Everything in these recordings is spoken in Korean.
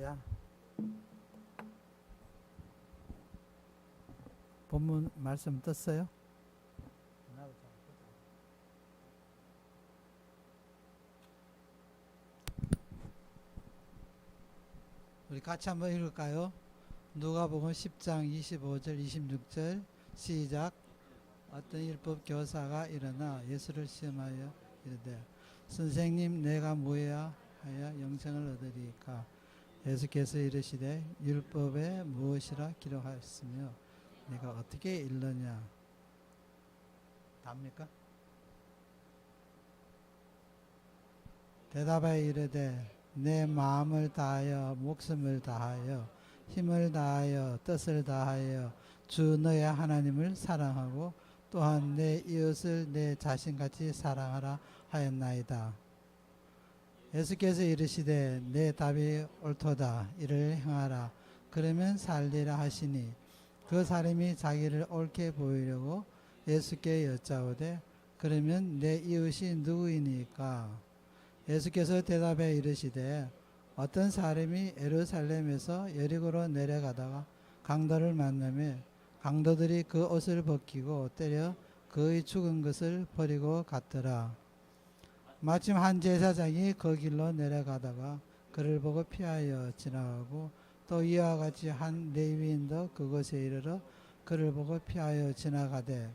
할렐루야. 본문 말씀 떴어요? 우리 같이 한번 읽을까요? 누가복음 10장 25절 26절 시작. 어떤 율법 교사가 일어나 예수를 시험하여 이르되 선생님 내가 무엇해야 하여 영생을 얻으리까? 예수께서 이르시되 율법에 무엇이라 기록하였으며 내가 어떻게 읽느냐? 답니까? 대답하여 이르되 내 마음을 다하여 목숨을 다하여 힘을 다하여 뜻을 다하여 주 너의 하나님을 사랑하고 또한 내 이웃을 내 자신같이 사랑하라 하였나이다. 예수께서 이르시되 내 답이 옳도다. 이를 행하라. 그러면 살리라 하시니 그 사람이 자기를 옳게 보이려고 예수께 여짜오되 그러면 내 이웃이 누구이니까? 예수께서 대답해 이르시되 어떤 사람이 예루살렘에서 여리고로 내려가다가 강도를 만나며 강도들이 그 옷을 벗기고 때려 그의 죽은 것을 버리고 갔더라. 마침 한 제사장이 그 길로 내려가다가 그를 보고 피하여 지나가고 또 이와 같이 한 레위인도 그곳에 이르러 그를 보고 피하여 지나가되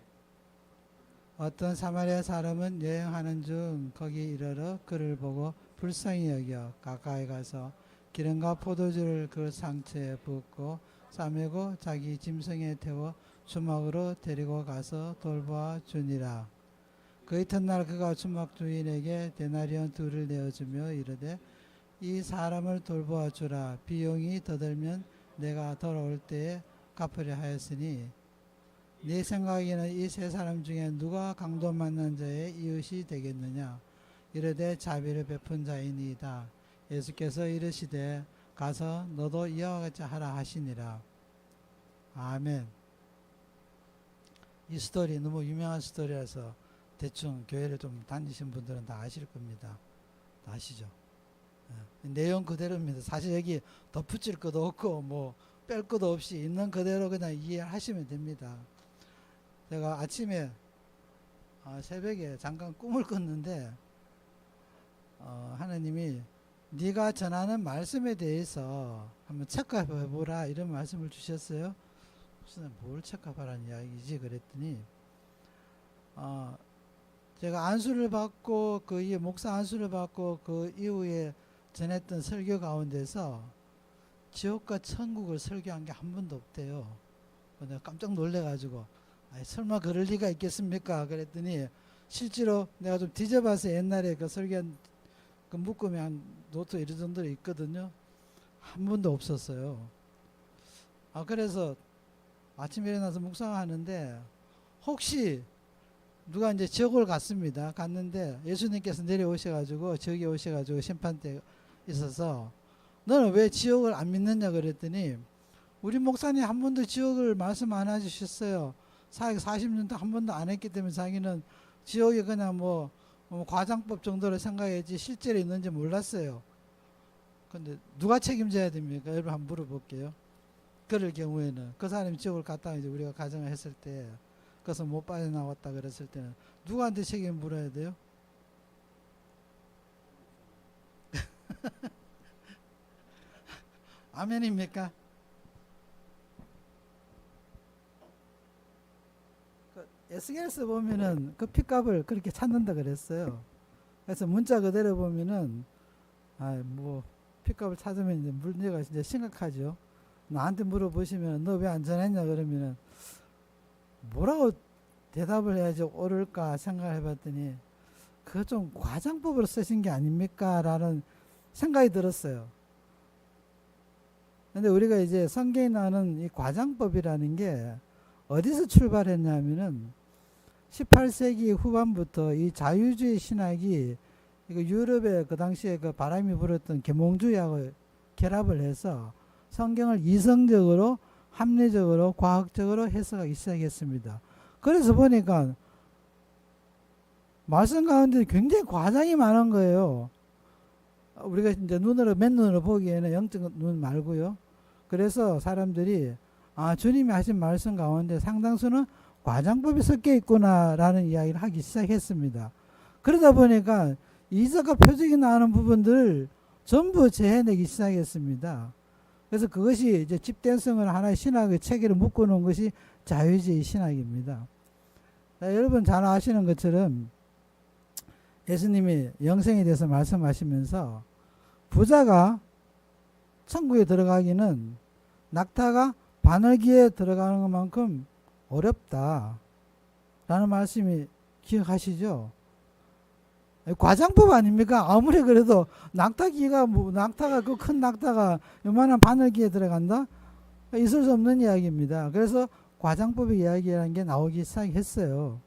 어떤 사마리아 사람은 여행하는 중 거기 이르러 그를 보고 불쌍히 여겨 가까이 가서 기름과 포도주를 그 상처에 붓고 싸매고 자기 짐승에 태워 주막으로 데리고 가서 돌보아 주니라. 그 이튿날 그가 주막 주인에게 데나리온 둘을 내어주며 이르되 이 사람을 돌보아 주라. 비용이 더 들면 내가 돌아올 때에 갚으려 하였으니 네 생각에는 이 세 사람 중에 누가 강도 만난 자의 이웃이 되겠느냐? 이르되 자비를 베푼 자이니이다. 예수께서 이르시되 가서 너도 이와 같이 하라 하시니라. 아멘. 이 스토리 너무 유명한 스토리라서 대충 교회를 좀 다니신 분들은 다 아실 겁니다. 다 아시죠? 내용 그대로입니다. 사실 여기 덧붙일 것도 없고 뭐 뺄 것도 없이 있는 그대로 그냥 이해하시면 됩니다. 제가 아침에 새벽에 잠깐 꿈을 꿨는데 하나님이 네가 전하는 말씀에 대해서 한번 체크해 보라 이런 말씀을 주셨어요. 무슨 뭘 체크하라는 이야기지 그랬더니 제가 안수를 받고 그 이후에 목사 안수를 받고 그 이후에 전했던 설교 가운데서 지옥과 천국을 설교한 게 한 번도 없대요. 내가 깜짝 놀래가지고 설마 그럴 리가 있겠습니까? 그랬더니 실제로 내가 좀 뒤져봐서 옛날에 그 설교한 그 묶음이 한 노트 이런 정도로 있거든요. 한 번도 없었어요. 그래서 아침에 일어나서 묵상하는데 혹시 누가 이제 지옥을 갔습니다. 갔는데 예수님께서 내려오셔가지고 저기 오셔가지고 심판대 있어서 너는 왜 지옥을 안 믿느냐 그랬더니 우리 목사님 한 번도 지옥을 말씀 안 해주셨어요. 사역 40년도 한 번도 안 했기 때문에 자기는 지옥이 그냥 뭐 과장법 정도로 생각했지 실제로 있는지 몰랐어요. 근데 누가 책임져야 됩니까? 여러분 한번 물어볼게요. 그럴 경우에는 그 사람이 지옥을 갔다가 이제 우리가 가정을 했을 때 그래서 못 빠져나왔다 그랬을 때는 누구한테 책임을 물어야 돼요? 아멘입니까? 에스겔서 보면은 그 핏값을 그렇게 찾는다 그랬어요. 그래서 문자 그대로 보면은 뭐 핏값을 찾으면 이제 문제가 진짜 심각하죠. 나한테 물어보시면 너 왜 안 전했냐 그러면은 뭐라고 대답을 해야지 옳을까 생각을 해봤더니 그거 좀 과장법으로 쓰신 게 아닙니까? 라는 생각이 들었어요. 근데 우리가 이제 성경에 나오는 이 과장법이라는 게 어디서 출발했냐면은 18세기 후반부터 이 자유주의 신학이 이거 유럽의 그 당시에 그 바람이 불었던 계몽주의하고 결합을 해서 성경을 이성적으로 합리적으로 과학적으로 해석하기 시작했습니다. 그래서 보니까 말씀 가운데 굉장히 과장이 많은 거예요. 우리가 이제 눈으로 맨눈으로 보기에는 영적 눈 말고요. 그래서 사람들이 주님이 하신 말씀 가운데 상당수는 과장법이 섞여 있구나라는 이야기를 하기 시작했습니다. 그러다 보니까 이적과 표적이 나오는 부분들을 전부 재해내기 시작했습니다. 그래서 그것이 이제 집단성을 하나의 신학의 체계로 묶어놓은 것이 자유주의 신학입니다. 여러분 잘 아시는 것처럼 예수님이 영생에 대해서 말씀하시면서 부자가 천국에 들어가기는 낙타가 바늘기에 들어가는 것만큼 어렵다 라는 말씀이 기억하시죠? 과장법 아닙니까? 아무리 그래도 낙타가 그 큰 낙타가 요만한 바늘기에 들어간다? 있을 수 없는 이야기입니다. 그래서 과장법의 이야기라는 게 나오기 시작했어요.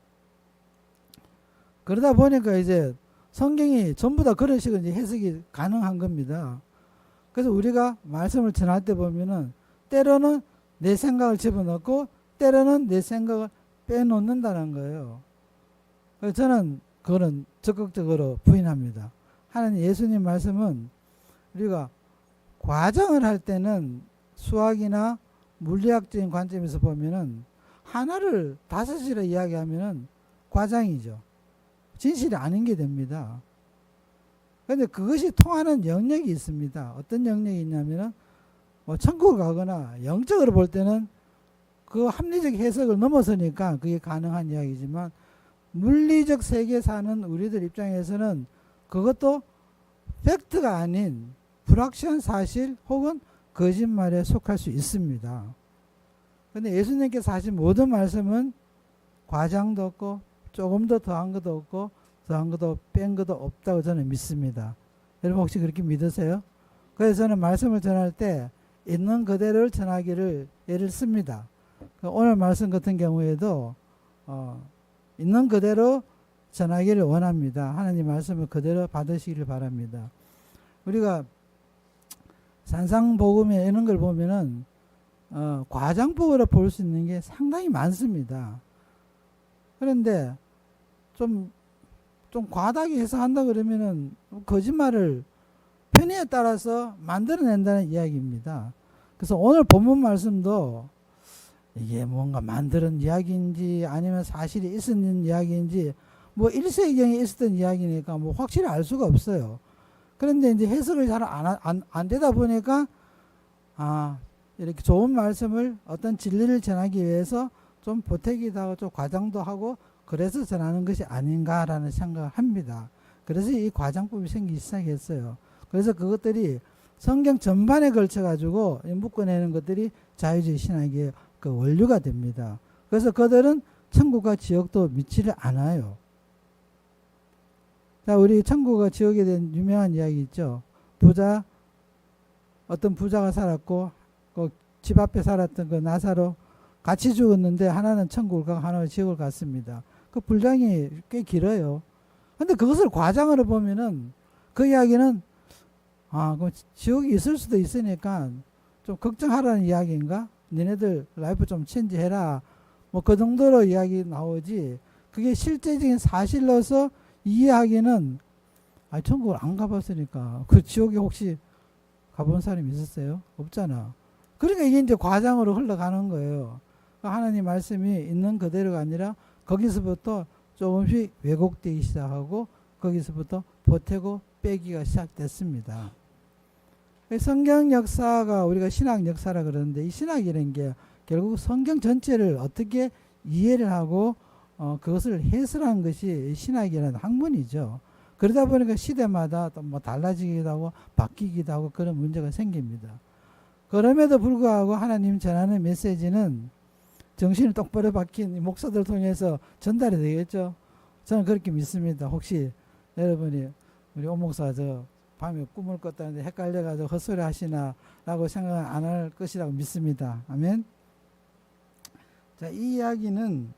그러다 보니까 이제 성경이 전부 다 그런 식으로 이제 해석이 가능한 겁니다. 그래서 우리가 말씀을 전할 때 보면은 때로는 내 생각을 집어넣고 때로는 내 생각을 빼놓는다는 거예요. 그래서 저는 그거는 적극적으로 부인합니다. 하나님 예수님 말씀은 우리가 과정을 할 때는 수학이나 물리학적인 관점에서 보면은 하나를 다섯이라 이야기하면은 과장이죠. 진실이 아닌 게 됩니다. 그런데 그것이 통하는 영역이 있습니다. 어떤 영역이 있냐면은 천국을 가거나 영적으로 볼 때는 그 합리적 해석을 넘어서니까 그게 가능한 이야기지만 물리적 세계에 사는 우리들 입장에서는 그것도 팩트가 아닌 불확실한 사실 혹은 거짓말에 속할 수 있습니다. 그런데 예수님께서 하신 모든 말씀은 과장도 없고 조금 더 더한 것도 없고 더한 것도 뺀 것도 없다고 저는 믿습니다. 여러분 혹시 그렇게 믿으세요? 그래서 저는 말씀을 전할 때 있는 그대로를 전하기를 애를 씁니다. 오늘 말씀 같은 경우에도 있는 그대로 전하기를 원합니다. 하나님 말씀을 그대로 받으시기를 바랍니다. 우리가 산상복음에 이런 걸 보면은 과장법으로 볼 수 있는 게 상당히 많습니다. 그런데 좀 과다하게 해석한다 그러면은 거짓말을 편의에 따라서 만들어낸다는 이야기입니다. 그래서 오늘 본문 말씀도 이게 뭔가 만드는 이야기인지 아니면 사실이 있었는 이야기인지 뭐 1세기경에 있었던 이야기니까 뭐 확실히 알 수가 없어요. 그런데 이제 해석을 잘 안 되다 보니까 이렇게 좋은 말씀을 어떤 진리를 전하기 위해서 좀 보태기도 하고 좀 과장도 하고 그래서 전하는 것이 아닌가라는 생각을 합니다. 그래서 이 과장법이 생기기 시작했어요. 그래서 그것들이 성경 전반에 걸쳐 가지고 묶어내는 것들이 자유주의 신학의 그 원류가 됩니다. 그래서 그들은 천국과 지옥도 믿지를 않아요. 자, 우리 천국과 지옥에 대한 유명한 이야기 있죠. 어떤 부자가 살았고 그 집 앞에 살았던 그 나사로 같이 죽었는데 하나는 천국을 가고 하나는 지옥을 갔습니다. 그 분량이 꽤 길어요. 근데 그것을 과장으로 보면은 그 이야기는 그럼 지옥이 있을 수도 있으니까 좀 걱정하라는 이야기인가? 너네들 라이프 좀 체인지해라. 뭐 그 정도로 이야기 나오지. 그게 실제적인 사실로서 이해하기는 천국을 안 가봤으니까 그 지옥에 혹시 가본 사람이 있었어요? 없잖아. 그러니까 이게 이제 과장으로 흘러가는 거예요. 하나님 말씀이 있는 그대로가 아니라 거기서부터 조금씩 왜곡되기 시작하고 거기서부터 보태고 빼기가 시작됐습니다. 성경 역사가 우리가 신학 역사라 그러는데 이 신학이라는 게 결국 성경 전체를 어떻게 이해를 하고 그것을 해설한 것이 신학이라는 학문이죠. 그러다 보니까 시대마다 또 뭐 달라지기도 하고 바뀌기도 하고 그런 문제가 생깁니다. 그럼에도 불구하고 하나님 전하는 메시지는 정신을 똑바로 박힌 목사들 통해서 전달이 되겠죠. 저는 그렇게 믿습니다. 혹시 여러분이 우리 오 목사 밤에 꿈을 꿨다는데 헷갈려가지고 헛소리 하시나 라고 생각 안 할 것이라고 믿습니다. 아멘. 자, 이 이야기는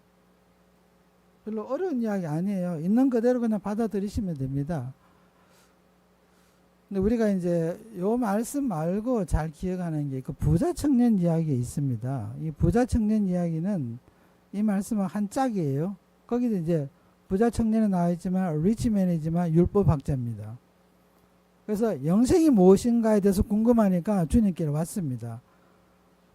별로 어려운 이야기 아니에요. 있는 그대로 그냥 받아들이시면 됩니다. 근데 우리가 이제 요 말씀 말고 잘 기억하는 게 그 부자 청년 이야기가 있습니다. 이 부자 청년 이야기는 이 말씀은 한 짝이에요. 거기도 이제 부자 청년은 나와 있지만 리치맨이지만 율법 학자입니다. 그래서 영생이 무엇인가에 대해서 궁금하니까 주님께로 왔습니다.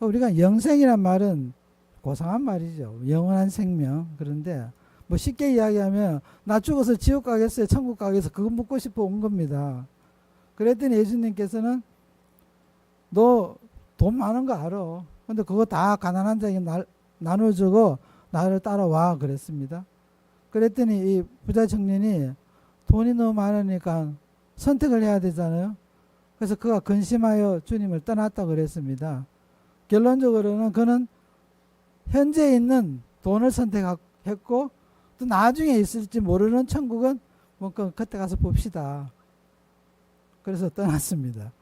우리가 영생이란 말은 고상한 말이죠. 영원한 생명. 그런데 뭐 쉽게 이야기하면 나 죽어서 지옥 가겠어요? 천국 가겠어요? 그거 묻고 싶어 온 겁니다. 그랬더니 예수님께서는 너 돈 많은 거 알아. 근데 그거 다 가난한 자에게 나눠주고 나를 따라와 그랬습니다. 그랬더니 이 부자 청년이 돈이 너무 많으니까 선택을 해야 되잖아요. 그래서 그가 근심하여 주님을 떠났다 그랬습니다. 결론적으로는 그는 현재 있는 돈을 선택했고 또 나중에 있을지 모르는 천국은 뭐 그때 가서 봅시다. 그래서 떠났습니다.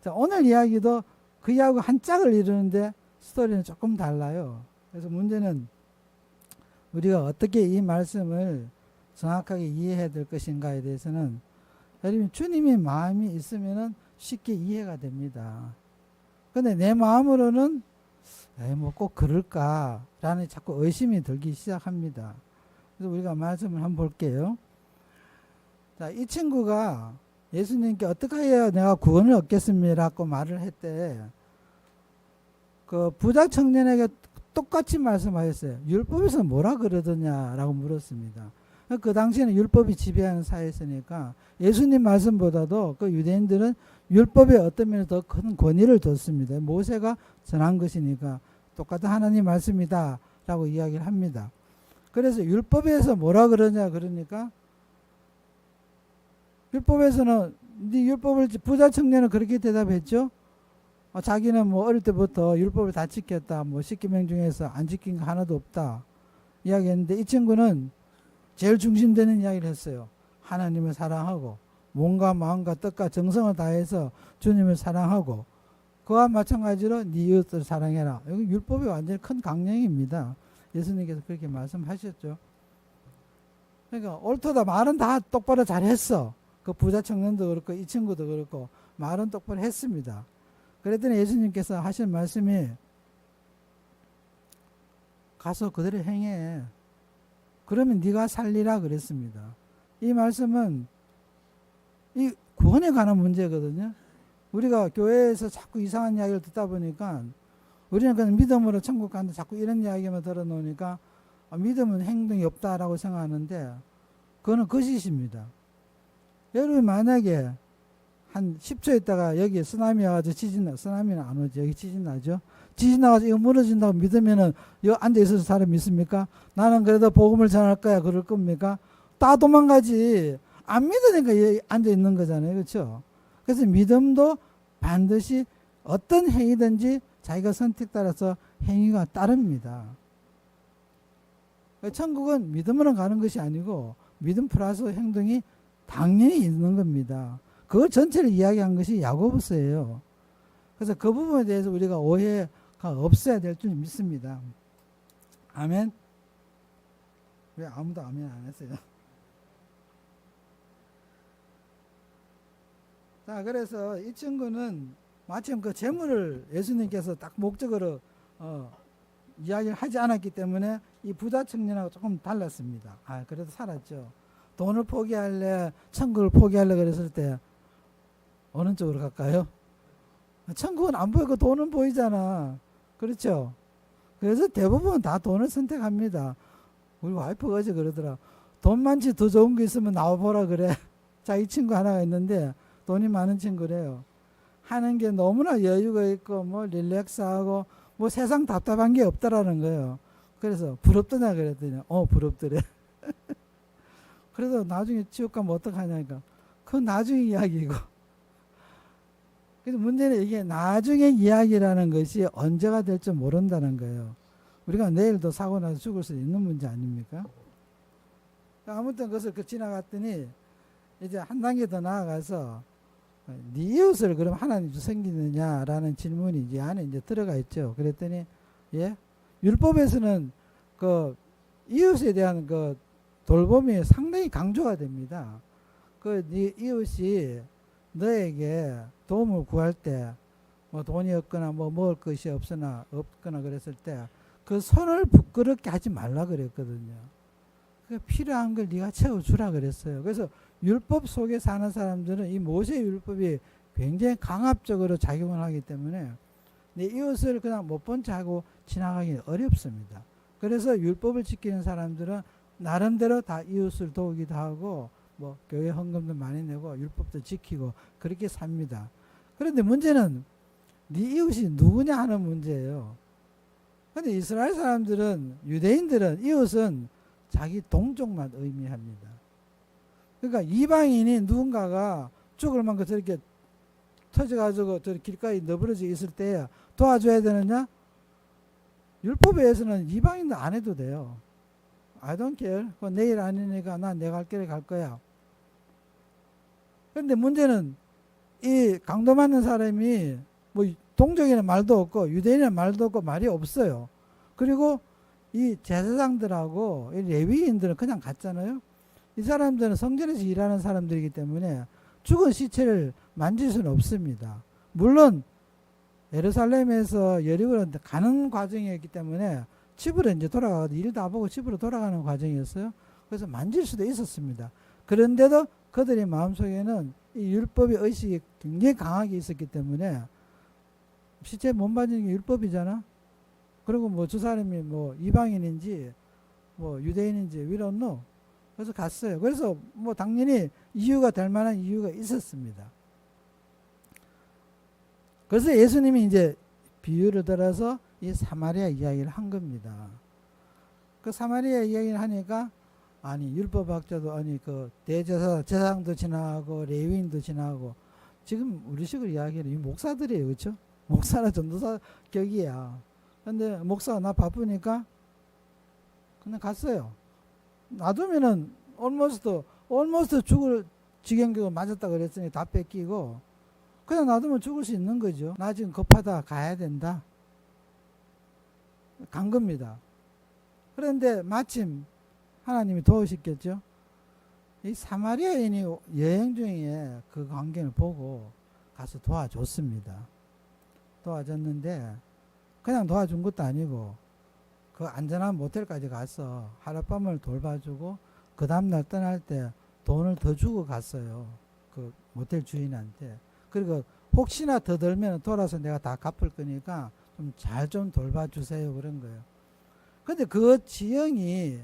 자, 오늘 이야기도 그 이야기하고 한 짝을 이루는데 스토리는 조금 달라요. 그래서 문제는 우리가 어떻게 이 말씀을 정확하게 이해해야 될 것인가에 대해서는 여러분 주님의 마음이 있으면 쉽게 이해가 됩니다. 근데 내 마음으로는 뭐 꼭 그럴까라는 자꾸 의심이 들기 시작합니다. 그래서 우리가 말씀을 한번 볼게요. 자, 이 친구가 예수님께 어떻게 해야 내가 구원을 얻겠습니다라고 말을 했대. 그 부자 청년에게 똑같이 말씀하셨어요. 율법에서 뭐라 그러더냐라고 물었습니다. 그 당시에는 율법이 지배하는 사회였으니까 예수님 말씀보다도 그 유대인들은 율법에 어떤 면에 더 큰 권위를 뒀습니다. 모세가 전한 것이니까 똑같은 하나님 말씀이다 라고 이야기를 합니다. 그래서 율법에서 뭐라 그러냐 그러니까 율법에서는 네 율법을 부자 청년은 그렇게 대답했죠. 자기는 뭐 어릴 때부터 율법을 다 지켰다. 뭐 10계명 중에서 안 지킨 거 하나도 없다. 이야기했는데 이 친구는 제일 중심되는 이야기를 했어요. 하나님을 사랑하고 몸과 마음과 뜻과 정성을 다해서 주님을 사랑하고 그와 마찬가지로 네 이웃을 사랑해라. 여기 율법이 완전히 큰 강령입니다. 예수님께서 그렇게 말씀하셨죠. 그러니까 옳도다 말은 다 똑바로 잘했어. 그 부자 청년도 그렇고 이 친구도 그렇고 말은 똑바로 했습니다. 그랬더니 예수님께서 하신 말씀이 가서 그대로 행해. 그러면 네가 살리라 그랬습니다. 이 말씀은 이 구원에 관한 문제거든요. 우리가 교회에서 자꾸 이상한 이야기를 듣다 보니까 우리는 그냥 믿음으로 천국 가는데 자꾸 이런 이야기만 들어놓으니까 믿음은 행동이 없다라고 생각하는데 그거는 거짓입니다. 여러분 만약에 한 10초 있다가 여기 쓰나미 와가지고 쓰나미는 안 오죠. 여기 지진 나죠. 지진 나가지고 이거 무너진다고 믿으면은 여기 앉아있어서 사람 믿습니까? 나는 그래도 복음을 전할 거야 그럴 겁니까? 다 도망가지. 안 믿으니까 여기 앉아있는 거잖아요. 그렇죠? 그래서 믿음도 반드시 어떤 행위든지 자기가 선택 따라서 행위가 따릅니다. 천국은 믿음으로 가는 것이 아니고 믿음 플러스 행동이 당연히 있는 겁니다. 그걸 전체를 이야기한 것이 야고보서예요. 그래서 그 부분에 대해서 우리가 오해가 없어야 될 줄 믿습니다. 아멘. 왜 아무도 아멘 안 했어요? 자, 그래서 이 친구는 마침 그 재물을 예수님께서 딱 목적으로 이야기를 하지 않았기 때문에 이 부자 청년하고 조금 달랐습니다. 그래도 살았죠. 돈을 포기할래, 천국을 포기할래 그랬을 때 어느 쪽으로 갈까요? 천국은 안 보이고 돈은 보이잖아. 그렇죠? 그래서 대부분 다 돈을 선택합니다. 우리 와이프가 어제 그러더라. 돈 많지 더 좋은 거 있으면 나와보라 그래. 자, 이 친구 하나가 있는데 돈이 많은 친구래요. 하는 게 너무나 여유가 있고 뭐 릴렉스하고 뭐 세상 답답한 게 없다라는 거예요. 그래서 부럽더냐 그랬더니 부럽더래. 그래서 나중에 지옥 가면 어떡하냐니까 그건 나중에 이야기고. 그래서 문제는 이게 나중에 이야기라는 것이 언제가 될지 모른다는 거예요. 우리가 내일도 사고 나서 죽을 수 있는 문제 아닙니까? 아무튼 그것을 지나갔더니 이제 한 단계 더 나아가서 네 이웃을 그럼 하나님도 섬기느냐라는 질문이 이제 안에 이제 들어가 있죠. 그랬더니 율법에서는 그 이웃에 대한 그 돌봄이 상당히 강조가 됩니다. 그 네 이웃이 너에게 도움을 구할 때 뭐 돈이 없거나 뭐 먹을 것이 없거나 그랬을 때 그 손을 부끄럽게 하지 말라 그랬거든요. 그 필요한 걸 네가 채워주라 그랬어요. 그래서 율법 속에 사는 사람들은 이 모세 율법이 굉장히 강압적으로 작용을 하기 때문에 내 이웃을 그냥 못 본 척 하고 지나가기 어렵습니다. 그래서 율법을 지키는 사람들은 나름대로 다 이웃을 도우기도 하고 뭐 교회 헌금도 많이 내고 율법도 지키고 그렇게 삽니다. 그런데 문제는 네 이웃이 누구냐 하는 문제예요. 그런데 이스라엘 사람들은, 유대인들은 이웃은 자기 동족만 의미합니다. 그러니까 이방인이 누군가가 죽을 만큼 저렇게 터져가지고 저 길가에 너부러져 있을 때 도와줘야 되느냐? 율법에 의해서는 이방인도 안 해도 돼요. I don't care. 내일 아니니까 난 내 갈 길에 갈 거야. 그런데 문제는 이 강도 맞는 사람이 뭐 동족이라는 말도 없고 유대인이라는 말도 없고 말이 없어요. 그리고 이 제사장들하고 이 레위인들은 그냥 갔잖아요. 이 사람들은 성전에서 일하는 사람들이기 때문에 죽은 시체를 만질 수는 없습니다. 물론 예루살렘에서 여리고로 가는 과정이었기 때문에 집으로 이제 돌아가고 일 다 보고 집으로 돌아가는 과정이었어요. 그래서 만질 수도 있었습니다. 그런데도 그들의 마음속에는 이 율법의 의식이 굉장히 강하게 있었기 때문에 시체 못 만지는 게 율법이잖아. 그리고 뭐 저 사람이 뭐 이방인인지 뭐 유대인인지 we don't know. 그래서 갔어요. 그래서 뭐 당연히 이유가 될 만한 이유가 있었습니다. 그래서 예수님이 이제 비유를 들어서 이 사마리아 이야기를 한 겁니다. 그 사마리아 이야기를 하니까 아니 율법학자도 아니 그 제사장도 지나가고 레위인도 지나가고 지금 우리식으로 이야기하는 이 목사들이에요. 그렇죠? 목사나 전도사 격이야. 근데 목사가 나 바쁘니까 그냥 갔어요. 놔두면은 almost 죽을 지경격을 맞았다 그랬으니 다 뺏기고 그냥 놔두면 죽을 수 있는 거죠. 나 지금 급하다 가야 된다. 간 겁니다. 그런데 마침 하나님이 도우셨겠죠. 이 사마리아인이 여행 중에 그 광경을 보고 가서 도와줬습니다. 도와줬는데 그냥 도와준 것도 아니고 그 안전한 모텔까지 가서 하룻밤을 돌봐주고 그 다음날 떠날 때 돈을 더 주고 갔어요. 그 모텔 주인한테. 그리고 혹시나 더 들면 돌아서 내가 다 갚을 거니까 좀 잘 좀 돌봐주세요. 그런 거예요. 근데 그 지형이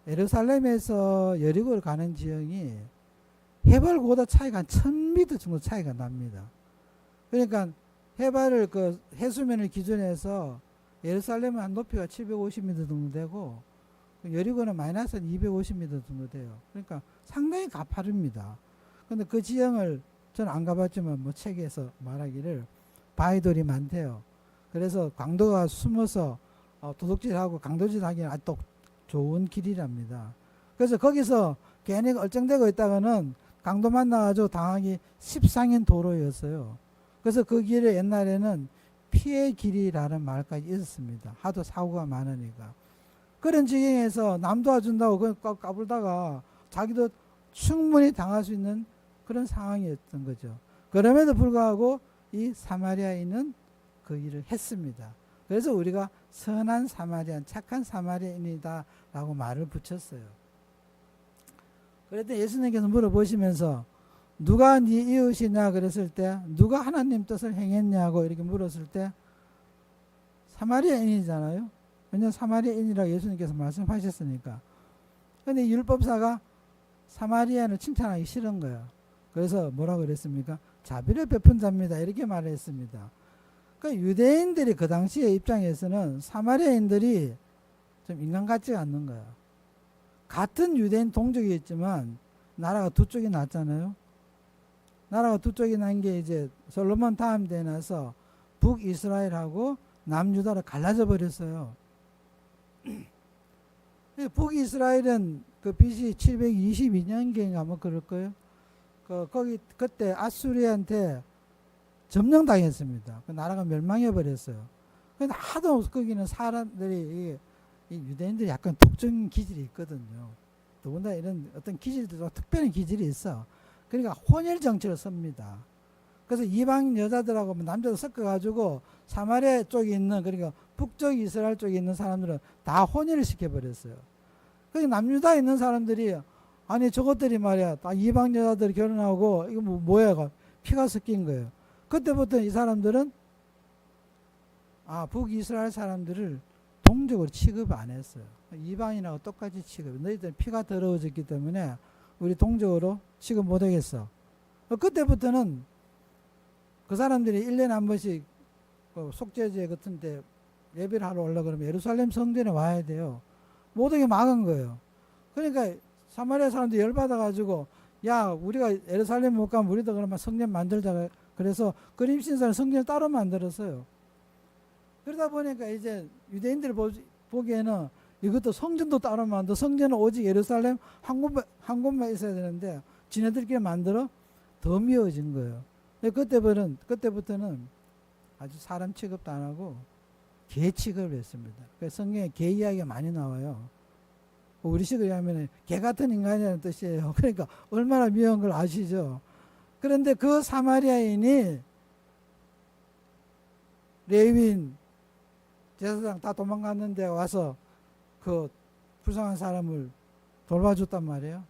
예루살렘에서 여리고를 가는 지형이 해발고도 차이가 한 1000m 정도 차이가 납니다. 그러니까 해발을 그 해수면을 기준해서 예루살렘은 한 높이가 750m 정도 되고 여리고는 마이너스 한 250m 정도 돼요. 그러니까 상당히 가파릅니다. 근데 그 지형을 저는 안 가봤지만 뭐 책에서 말하기를 바위돌이 많대요. 그래서 강도가 숨어서 도둑질하고 강도질 하기는 아주 좋은 길이랍니다. 그래서 거기서 괜히 얼쩡대고 있다가는 강도 만나가지고 당하기 십상인 도로였어요. 그래서 그 길에 옛날에는 피의 길이라는 말까지 있었습니다. 하도 사고가 많으니까. 그런 지경에서 남 도와준다고 그걸 까불다가 자기도 충분히 당할 수 있는 그런 상황이었던 거죠. 그럼에도 불구하고 이 사마리아인은 그 일을 했습니다. 그래서 우리가 선한 사마리안, 착한 사마리아인이다 라고 말을 붙였어요. 그랬더니 예수님께서 물어보시면서 누가 네 이웃이냐 그랬을 때 누가 하나님 뜻을 행했냐고 이렇게 물었을 때 사마리아인이잖아요. 왜냐하면 사마리아인이라고 예수님께서 말씀하셨으니까. 그런데 율법사가 사마리아인을 칭찬하기 싫은 거예요. 그래서 뭐라고 그랬습니까? 자비를 베푼 자입니다. 이렇게 말을 했습니다. 그러니까 유대인들이 그 당시의 입장에서는 사마리아인들이 좀 인간 같지가 않는 거예요. 같은 유대인 동족이었지만 나라가 두 쪽이 났잖아요. 나라가 두 쪽이 난 게 이제 솔로몬 다음 때에 나서 북이스라엘하고 남유다로 갈라져 버렸어요. 북이스라엘은 그 BC 722년경인가 뭐 그럴 거예요. 거기 그때 아수리한테 점령당했습니다. 그 나라가 멸망해 버렸어요. 근데 하도 거기는 사람들이 이 유대인들이 약간 독점 기질이 있거든요. 더군다나 이런 어떤 기질도 특별한 기질이 있어. 그러니까 혼혈 정치를 씁니다. 그래서 이방 여자들하고 남자들 섞어가지고 사마리아 쪽에 있는 그러니까 북쪽 이스라엘 쪽에 있는 사람들은 다 혼혈을 시켜버렸어요. 그러니까 남유다에 있는 사람들이 아니 저것들이 말이야 다 이방 여자들이 결혼하고 이거 뭐야 피가 섞인 거예요. 그때부터 이 사람들은 북이스라엘 사람들을 동족으로 취급 안 했어요. 이방인하고 똑같이 취급. 너희들 피가 더러워졌기 때문에 우리 동족으로 취급 못 하겠어. 그때부터는 그 사람들이 1년에 한 번씩 속죄제 같은 데 예배를 하러 올라 그러면 예루살렘 성전에 와야 돼요. 못 오게 막은 거예요. 그러니까 사마리아 사람들이 열받아가지고 야 우리가 예루살렘 못 가면 우리도 그러면 성전 만들자. 그래서 그림신사를 성전을 따로 만들었어요. 그러다 보니까 이제 유대인들 보기에는 이것도 성전도 따로 만들어 성전은 오직 예루살렘 한 곳만 있어야 되는데 지네들끼리 만들어 더 미워진 거예요. 그때부터는 아주 사람 취급도 안 하고 개 취급을 했습니다. 그래서 성경에 개 이야기가 많이 나와요. 우리식으로 하면 개 같은 인간이라는 뜻이에요. 그러니까 얼마나 미워한 걸 아시죠? 그런데 그 사마리아인이 레위인 제사장 다 도망갔는데 와서 그 불쌍한 사람을 돌봐줬단 말이에요.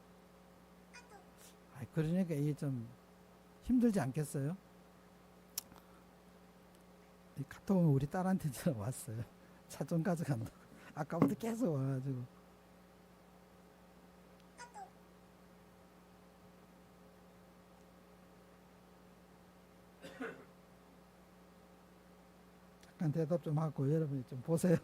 그러니까 이게 좀 힘들지 않겠어요? 이 카톡은 우리 딸한테 왔어요. 차 좀 가져간다고. 아까부터 계속 와가지고. 잠깐 대답 좀 하고 여러분이 좀 보세요.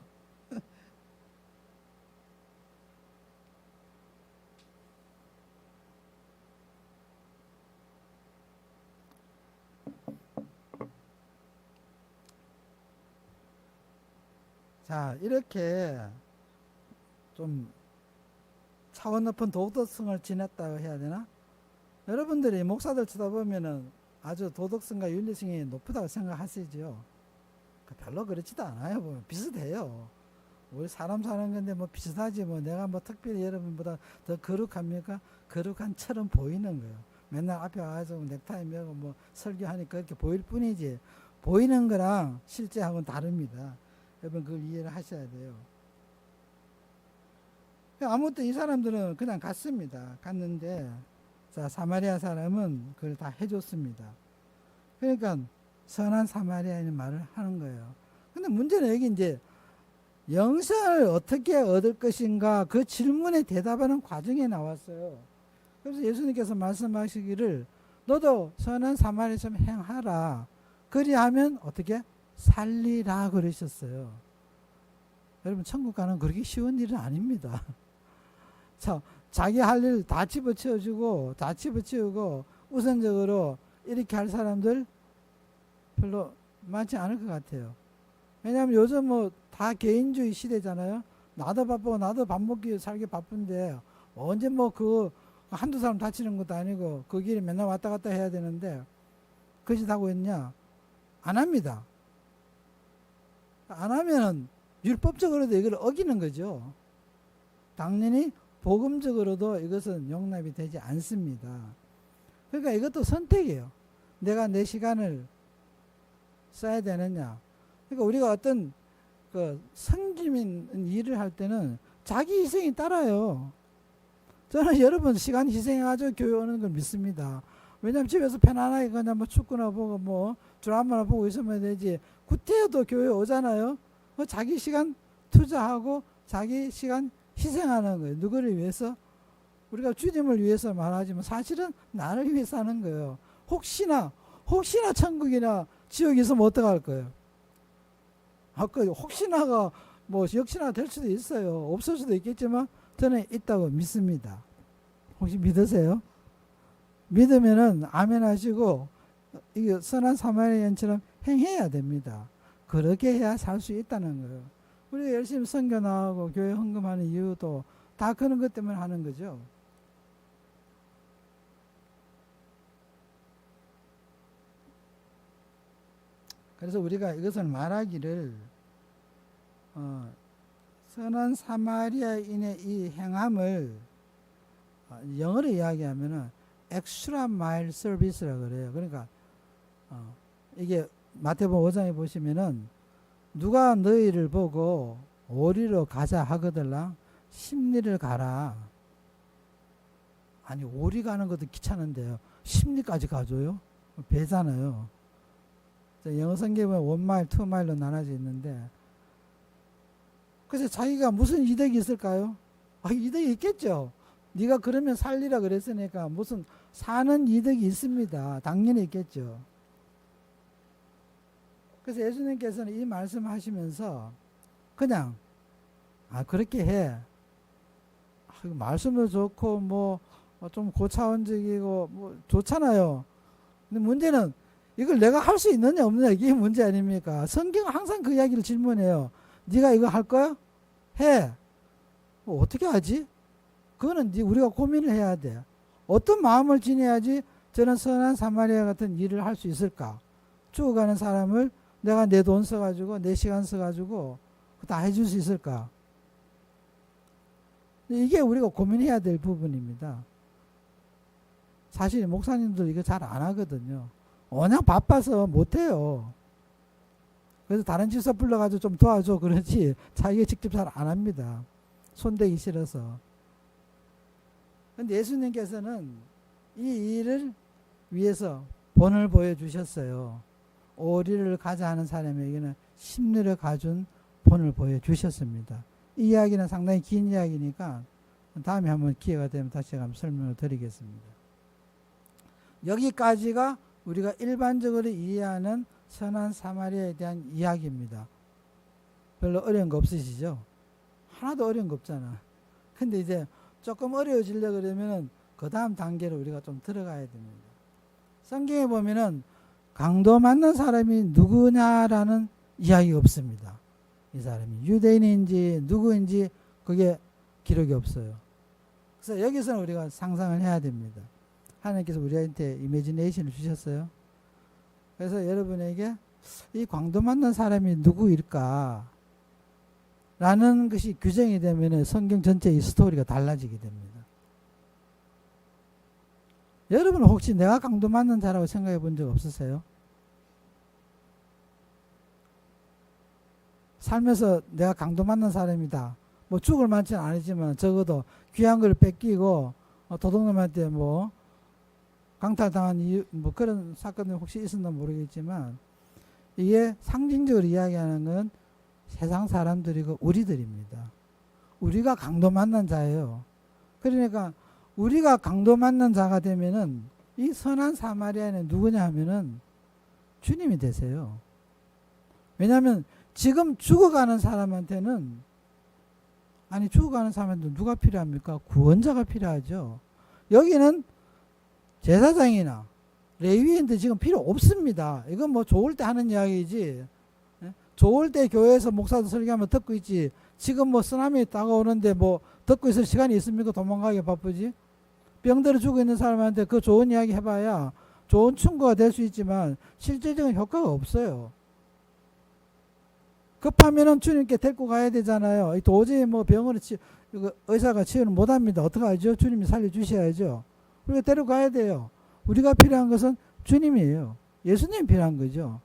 자, 이렇게 좀 차원 높은 도덕성을 지녔다고 해야 되나? 여러분들이 목사들 쳐다보면은 아주 도덕성과 윤리성이 높다고 생각하시죠? 별로 그렇지도 않아요. 뭐 비슷해요. 우리 사람 사는 건데 뭐 비슷하지 뭐 내가 뭐 특별히 여러분보다 더 거룩합니까? 거룩한처럼 보이는 거예요. 맨날 앞에 와서 넥타이 매고 뭐 설교하니까 그렇게 보일 뿐이지 보이는 거랑 실제하고는 다릅니다. 여러분 그걸 이해를 하셔야 돼요. 아무튼 이 사람들은 그냥 갔습니다. 갔는데 자 사마리아 사람은 그걸 다 해줬습니다. 그러니까 선한 사마리아인의 말을 하는 거예요. 근데 문제는 여기 이제 영생을 어떻게 얻을 것인가 그 질문에 대답하는 과정에 나왔어요. 그래서 예수님께서 말씀하시기를 너도 선한 사마리아처럼 행하라. 그리하면 어떻게 살리라 그러셨어요. 여러분 천국 가는 그렇게 쉬운 일은 아닙니다. 자, 자기 할 일 다 집어치워주고 다 집어치우고 우선적으로 이렇게 할 사람들 별로 많지 않을 것 같아요. 왜냐하면 요즘 뭐 다 개인주의 시대잖아요. 나도 바쁘고 나도 밥 먹기 살기 바쁜데 언제 뭐 그 한두 사람 다치는 것도 아니고 그 길에 맨날 왔다 갔다 해야 되는데 그 짓 하고 있냐? 안 합니다. 안 하면은 율법적으로도 이걸 어기는 거죠. 당연히 복음적으로도 이것은 용납이 되지 않습니다. 그러니까 이것도 선택이에요. 내가 내 시간을 써야 되느냐. 그러니까 우리가 어떤 그 성지민 일을 할 때는 자기 희생이 따라요. 저는 여러분 시간 희생해가지고 교회 오는 걸 믿습니다. 왜냐면 집에서 편안하게 그냥 뭐 축구나 보고 뭐 드라마나 보고 있으면 되지. 구태여도 교회 오잖아요. 자기 시간 투자하고 자기 시간 희생하는 거예요. 누구를 위해서? 우리가 주님을 위해서 말하지만 사실은 나를 위해서 하는 거예요. 혹시나 천국이나 지옥이 있으면 어떡할 거예요? 혹시나가 뭐 역시나 될 수도 있어요. 없을 수도 있겠지만 저는 있다고 믿습니다. 혹시 믿으세요? 믿으면은 아멘 하시고 이게 선한 사마리아인처럼 행해야 됩니다. 그렇게 해야 살 수 있다는 거예요. 우리가 열심히 선교 나가고 교회 헌금하는 이유도 다 그런 것 때문에 하는 거죠. 그래서 우리가 이것을 말하기를 선한 사마리아인의 이 행함을 영어로 이야기하면은 extra mile service라고 그래요. 그러니까 이게 마태복음 5장에 보시면은 누가 너희를 보고 오리로 가자 하거들랑 10리를 가라. 아니 오리 가는 것도 귀찮은데요. 심리까지 가줘요? 배잖아요. 영어 성경에 보면 원마일, 투마일로 나눠져 있는데 그래서 자기가 무슨 이득이 있을까요? 이득이 있겠죠. 네가 그러면 살리라 그랬으니까 무슨 사는 이득이 있습니다. 당연히 있겠죠. 그래서 예수님께서는 이 말씀하시면서 그냥 그렇게 해. 말씀도 좋고 뭐 좀 고차원적이고 뭐 좋잖아요. 근데 문제는 이걸 내가 할 수 있느냐 없느냐 이게 문제 아닙니까? 성경은 항상 그 이야기를 질문해요. 네가 이거 할 거야? 해. 뭐 어떻게 하지? 그거는 우리가 고민을 해야 돼. 어떤 마음을 지녀야지 저는 선한 사마리아 같은 일을 할 수 있을까? 죽어가는 사람을 내가 내 돈 써가지고 내 시간 써가지고 다 해줄 수 있을까? 이게 우리가 고민해야 될 부분입니다. 사실 목사님들 이거 잘 안 하거든요. 워낙 바빠서 못해요. 그래서 다른 집사 불러가지고 좀 도와줘 그러지 자기가 직접 잘 안 합니다. 손대기 싫어서. 근데 예수님께서는 이 일을 위해서 본을 보여주셨어요. 오리를 가자 하는 사람에게는 심리를 가준 본을 보여주셨습니다. 이 이야기는 상당히 긴 이야기니까 다음에 한번 기회가 되면 다시 한번 설명을 드리겠습니다. 여기까지가 우리가 일반적으로 이해하는 선한 사마리아에 대한 이야기입니다. 별로 어려운 거 없으시죠? 하나도 어려운 거 없잖아. 근데 이제 조금 어려워지려고 그러면은 그 다음 단계로 우리가 좀 들어가야 됩니다. 성경에 보면은 강도 맞는 사람이 누구냐라는 이야기가 없습니다. 이 사람이 유대인인지 누구인지 그게 기록이 없어요. 그래서 여기서는 우리가 상상을 해야 됩니다. 하나님께서 우리한테 이미지네이션을 주셨어요. 그래서 여러분에게 이 강도 맞는 사람이 누구일까? 라는 것이 규정이 되면 성경 전체 이 스토리가 달라지게 됩니다. 여러분 혹시 내가 강도 맞는 자라고 생각해 본 적 없으세요? 살면서 내가 강도 맞는 사람이다. 뭐 죽을 만치는 아니지만 적어도 귀한 걸 뺏기고 도둑놈한테 뭐 강탈당한 이유 뭐 그런 사건이 혹시 있었나 모르겠지만 이게 상징적으로 이야기하는 건 세상 사람들이고 우리들입니다. 우리가 강도 맞는 자예요. 그러니까 우리가 강도 맞는 자가 되면은 이 선한 사마리아는 누구냐 하면은 주님이 되세요. 왜냐하면 지금 죽어가는 사람한테는 죽어가는 사람한테 누가 필요합니까? 구원자가 필요하죠. 여기는 제사장이나 레위인들 지금 필요 없습니다. 이건 뭐 좋을 때 하는 이야기지. 좋을 때 교회에서 목사도 설교하면 듣고 있지. 지금 뭐 쓰나미 다가오는데 뭐 듣고 있을 시간이 있습니까? 도망가기 바쁘지. 병들어 죽어 있는 사람한테 그 좋은 이야기 해봐야 좋은 충고가 될 수 있지만 실질적인 효과가 없어요. 급하면은 주님께 데리고 가야 되잖아요. 도저히 뭐 병으로 의사가 치유를 못합니다. 어떡하죠? 주님이 살려주셔야죠. 우리가 데려가야 돼요. 우리가 필요한 것은 주님이에요. 예수님이 필요한 거죠.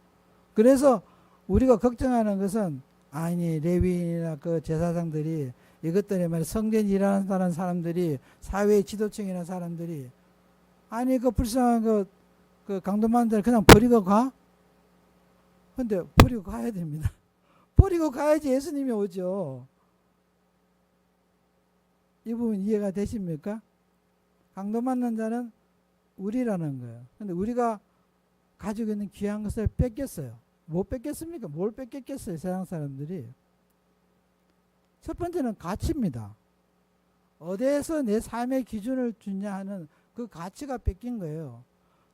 그래서 우리가 걱정하는 것은 레위인이나 그 제사장들이 이것들이 말이야 성전 일하는 사람들이 사회의 지도층이나 사람들이 그 불쌍한 그 강도만들 그냥 버리고 가? 근데 버리고 가야 됩니다. 버리고 가야지 예수님이 오죠. 이 부분 이해가 되십니까? 강도 맞는 자는 우리라는 거예요. 근데 우리가 가지고 있는 귀한 것을 뺏겼어요. 못 뺏겼습니까? 뭘 뺏겼겠어요, 세상 사람들이. 첫 번째는 가치입니다. 어디에서 내 삶의 기준을 주냐 하는 그 가치가 뺏긴 거예요.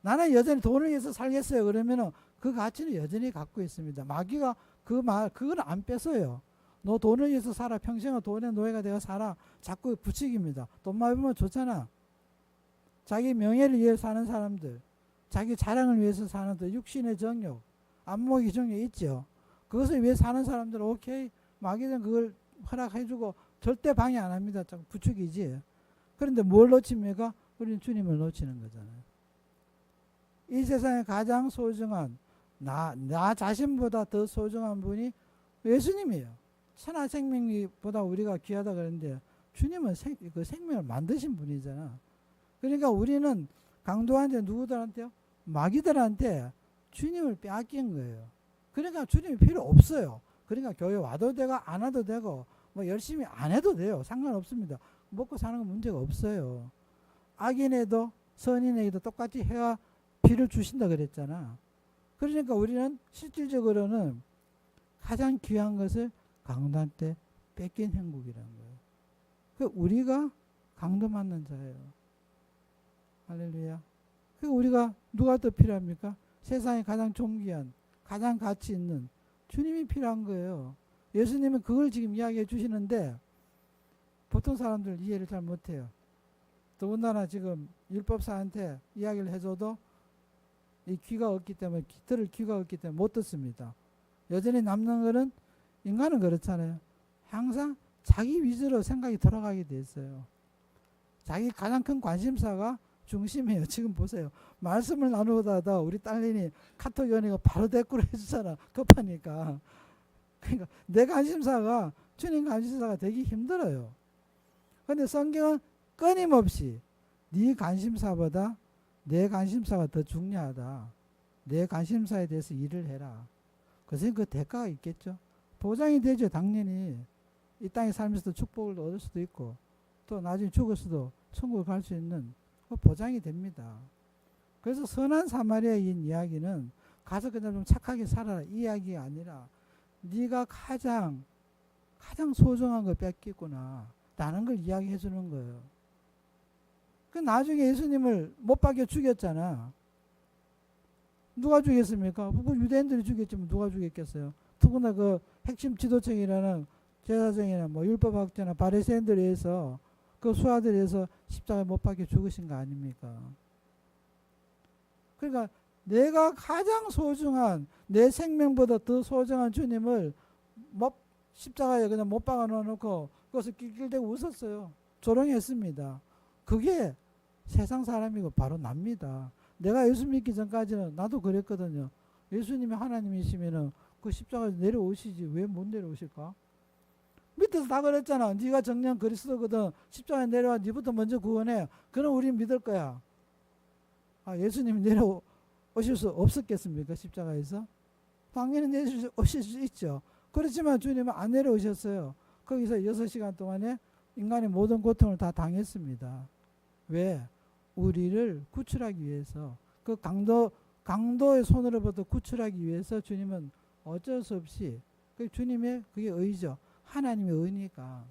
나는 여전히 돈을 위해서 살겠어요. 그러면은 그 가치는 여전히 갖고 있습니다. 마귀가 그걸 안 뺏어요. 너 돈을 위해서 살아. 평생을 돈의 노예가 되어 살아. 자꾸 부추깁니다. 돈 많이 벌면 좋잖아. 자기 명예를 위해서 사는 사람들, 자기 자랑을 위해서 사는 사람들, 육신의 정욕, 안목의 정욕 있죠. 그것을 위해 사는 사람들은 오케이. 마귀는 그걸 허락해주고 절대 방해 안 합니다. 자꾸 부추기지. 그런데 뭘 놓칩니까? 우리는 주님을 놓치는 거잖아요. 이 세상에 가장 소중한 나 자신보다 더 소중한 분이 예수님이에요. 천하 생명보다 우리가 귀하다 그러는데 주님은 그 생명을 만드신 분이잖아. 그러니까 우리는 강도한테 누구들한테요? 마귀들한테 주님을 빼앗긴 거예요. 그러니까 주님이 필요 없어요. 그러니까 교회 와도 되고 안 와도 되고 뭐 열심히 안 해도 돼요. 상관없습니다. 먹고 사는 건 문제가 없어요. 악인에도 선인에게도 똑같이 해와 피를 주신다 그랬잖아. 그러니까 우리는 실질적으로는 가장 귀한 것을 강도한테 뺏긴 형국이라는 거예요. 그 우리가 강도 맞는 자예요. 할렐루야. 그 우리가 누가 더 필요합니까? 세상에 가장 존귀한, 가장 가치 있는 주님이 필요한 거예요. 예수님은 그걸 지금 이야기해 주시는데 보통 사람들 이해를 잘 못해요. 더군다나 지금 율법사한테 이야기를 해줘도 이 귀가 없기 때문에, 들을 귀가 없기 때문에 못 듣습니다. 여전히 남는 거는, 인간은 그렇잖아요. 항상 자기 위주로 생각이 돌아가게 돼 있어요. 자기 가장 큰 관심사가 중심이에요. 지금 보세요. 말씀을 나누다가 우리 딸내미 카톡 연애가 바로 댓글을 해주잖아. 급하니까. 그러니까 내 관심사가 주님 관심사가 되기 힘들어요. 그런데 성경은 끊임없이 네 관심사보다 내 관심사가 더 중요하다. 내 관심사에 대해서 일을 해라. 그래서 그 대가가 있겠죠. 보장이 되죠. 당연히. 이 땅에 살면서도 축복을 얻을 수도 있고 또 나중에 죽어서도 천국을 갈 수 있는 보장이 됩니다. 그래서 선한 사마리아인 이야기는 가서 그냥 좀 착하게 살아라 이 이야기가 아니라 네가 가장 소중한 걸 뺏겼구나 라는 걸 이야기해 주는 거예요. 그 나중에 예수님을 못 박여 죽였잖아. 누가 죽였습니까? 유대인들이 죽였지만 누가 죽였겠어요? 더구나 그 핵심 지도층이라는 제사장이나 뭐 율법학자나 바리새인들에 의해서 그 수하들에 의해서 십자가에 못 박혀 죽으신 거 아닙니까? 그러니까 내가 가장 소중한 내 생명보다 더 소중한 주님을 십자가에 그냥 못 박아 놓고 그것을 낄낄대고 웃었어요. 조롱했습니다. 그게 세상 사람이고 바로 납니다. 내가 예수 믿기 전까지는 나도 그랬거든요. 예수님이 하나님이시면은 그 십자가에 내려오시지 왜 못 내려오실까? 밑에서 다 그랬잖아. 네가 정녕 그리스도거든. 십자가에 내려와 네부터 먼저 구원해. 그럼 우린 믿을 거야. 예수님이 내려오실 수 없었겠습니까? 십자가에서? 당연히 내려오실 수 있죠. 그렇지만 주님은 안 내려오셨어요. 거기서 6시간 동안에 인간의 모든 고통을 다 당했습니다. 왜? 우리를 구출하기 위해서, 그 강도의 손으로부터 구출하기 위해서 주님은 어쩔 수 없이, 그 주님의 그게 의죠. 하나님의 의니까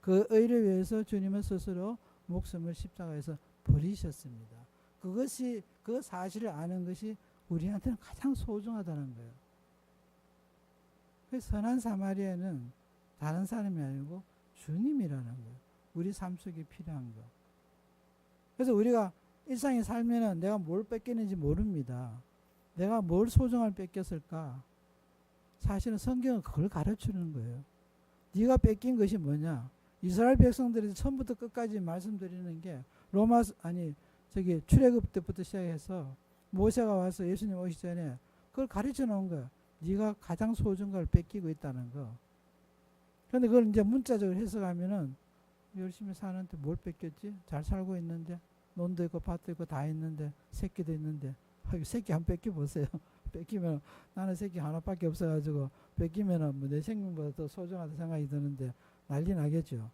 그 의를 위해서 주님은 스스로 목숨을 십자가에서 버리셨습니다. 그것이, 그 사실을 아는 것이 우리한테는 가장 소중하다는 거예요. 그 선한 사마리아는 다른 사람이 아니고 주님이라는 거예요. 우리 삶 속에 필요한 거. 그래서 우리가 일상에 살면은 내가 뭘 뺏기는지 모릅니다. 내가 뭘 소중을 뺏겼을까? 사실은 성경은 그걸 가르치는 거예요. 네가 뺏긴 것이 뭐냐? 이스라엘 백성들이 처음부터 끝까지 말씀드리는 게 출애굽 때부터 시작해서 모세가 와서 예수님 오시기 전에 그걸 가르쳐 놓은 거예요. 네가 가장 소중한 걸 뺏기고 있다는 거. 그런데 그걸 이제 문자적으로 해석하면은 열심히 사는데 뭘 뺏겼지? 잘 살고 있는데 논도 있고 밭도 있고 다 있는데 새끼도 있는데 새끼 한 뺏겨 보세요. 뺏기면 나는 새끼 하나밖에 없어가지고 뺏기면은 뭐 내 생명보다 더 소중하다 생각이 드는데 난리 나겠죠.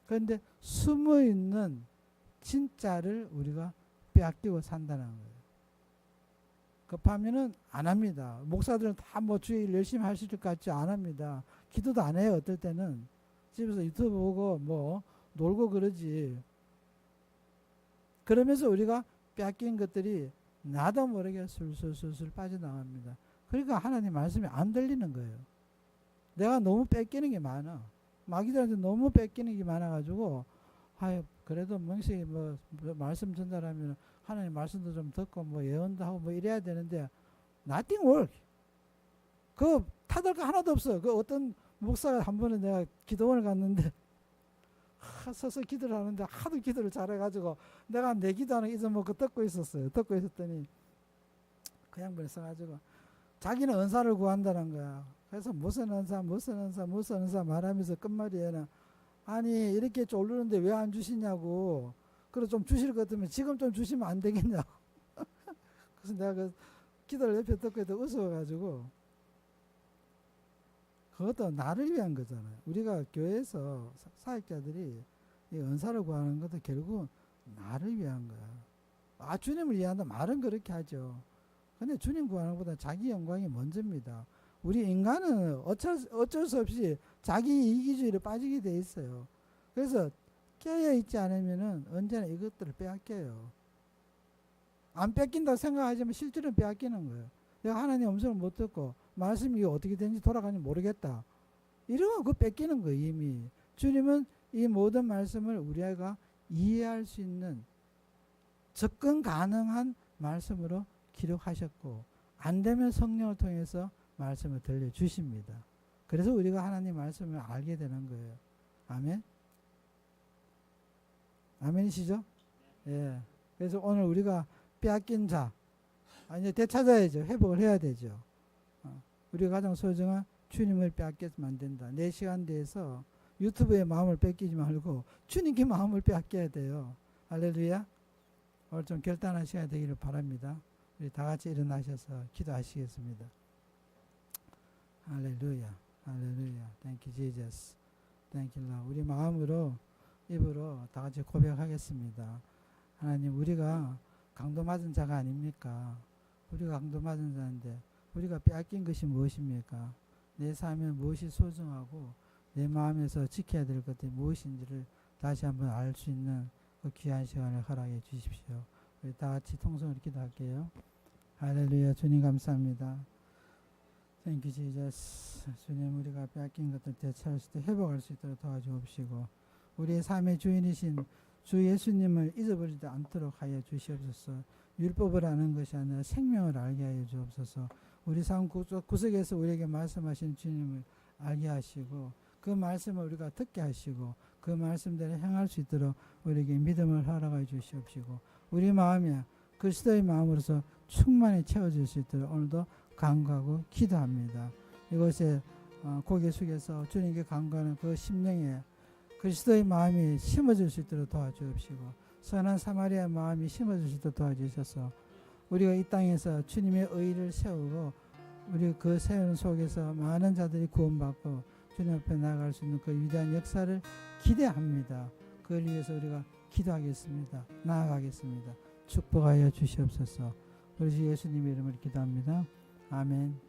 그런데 숨어 있는 진짜를 우리가 빼앗기고 산다는 거예요. 급하면은 안 합니다. 목사들은 다 뭐 주일 열심히 하실 것 같지 안 합니다. 기도도 안 해요. 어떨 때는 집에서 유튜브 보고 뭐 놀고 그러지. 그러면서 우리가 빼앗긴 것들이 나도 모르게 술술술술 빠져나갑니다. 그러니까 하나님 말씀이 안 들리는 거예요. 내가 너무 뺏기는 게 많아. 마귀들한테 너무 뺏기는 게 많아가지고 그래도 명식이 뭐 말씀 전달하면 하나님 말씀도 좀 듣고 뭐 예언도 하고 뭐 이래야 되는데 nothing work. 그 타들 거 하나도 없어. 그 어떤 목사가 한 번에 내가 기도원을 갔는데 서서 기도를 하는데 하도 기도를 잘해가지고 내가 내 기도하는 잊어먹고 듣고 있었어요. 듣고 있었더니 그 양반이 써가지고 자기는 은사를 구한다는 거야. 그래서 무슨 은사 말하면서 끝말이에는 아니 이렇게 졸르는데 왜 안 주시냐고. 그리고 좀 주실 것 같으면 지금 좀 주시면 안 되겠냐고. 그래서 내가 그 기도를 옆에 듣고 있다 웃어가지고, 그것도 나를 위한 거잖아요. 우리가 교회에서 사역자들이 이 은사를 구하는 것도 결국 나를 위한 거야. 아, 주님을 위한다 말은 그렇게 하죠. 근데 주님 구하는 것보다 자기 영광이 먼저입니다. 우리 인간은 어쩔 수 없이 자기 이기주의로 빠지게 돼 있어요. 그래서 깨어 있지 않으면은 언제나 이것들을 빼앗겨요. 안 뺏긴다고 생각하지만 실제로는 빼앗기는 거예요. 내가 하나님 음성을 못 듣고 말씀이 어떻게 되는지 돌아가는지 모르겠다. 이러면 그거 뺏기는 거예요, 이미. 주님은 이 모든 말씀을 우리가 이해할 수 있는 접근 가능한 말씀으로 기록하셨고, 안 되면 성령을 통해서 말씀을 들려주십니다. 그래서 우리가 하나님 말씀을 알게 되는 거예요. 아멘? 아멘이시죠? 예. 그래서 오늘 우리가 빼앗긴 자, 이제 되찾아야죠. 회복을 해야 되죠. 우리가 가장 소중한 주님을 빼앗겨서는 안 된다. 내 시간대에서 유튜브에 마음을 뺏기지 말고 주님께 마음을 빼앗겨야 돼요. 할렐루야. 오늘 좀 결단한 시간이 되기를 바랍니다. 우리 다 같이 일어나셔서 기도하시겠습니다. 할렐루야. 할렐루야. Thank you, Jesus. Thank you, Lord. 우리 마음으로, 입으로 다 같이 고백하겠습니다. 하나님, 우리가 강도 맞은 자가 아닙니까? 우리가 강도 맞은 자인데 우리가 빼앗긴 것이 무엇입니까? 내 삶에 무엇이 소중하고 내 마음에서 지켜야 될 것들이 무엇인지를 다시 한번 알 수 있는 그 귀한 시간을 허락해 주십시오. 우리 다 같이 통성으로 기도할게요. 할렐루야. 주님 감사합니다. Thank you, Jesus. 주님, 우리가 빼앗긴 것들 되찾을 수 있도록 회복할 수 있도록 도와주옵시고, 우리의 삶의 주인이신 주 예수님을 잊어버리지 않도록 하여 주시옵소서. 율법을 아는 것이 아니라 생명을 알게 하여 주옵소서. 우리 삶 구석에서 우리에게 말씀하신 주님을 알게 하시고, 그 말씀을 우리가 듣게 하시고, 그 말씀대로 행할 수 있도록 우리에게 믿음을 허락하여 주시옵시고, 우리 마음에 그리스도의 마음으로서 충만히 채워질 수 있도록 오늘도 간구하고 기도합니다. 이곳에 고개 숙여서 주님께 간구하는 그 심령에 그리스도의 마음이 심어질 수 있도록 도와주옵시고, 선한 사마리아 마음이 심어질 수 있도록 도와주셔서 우리가 이 땅에서 주님의 의를 세우고, 우리 그 세우는 속에서 많은 자들이 구원받고 주님 앞에 나아갈 수 있는 그 위대한 역사를 기대합니다. 그걸 위해서 우리가 기도하겠습니다. 나아가겠습니다. 축복하여 주시옵소서. 우리 주 예수님의 이름으로 기도합니다. 아멘.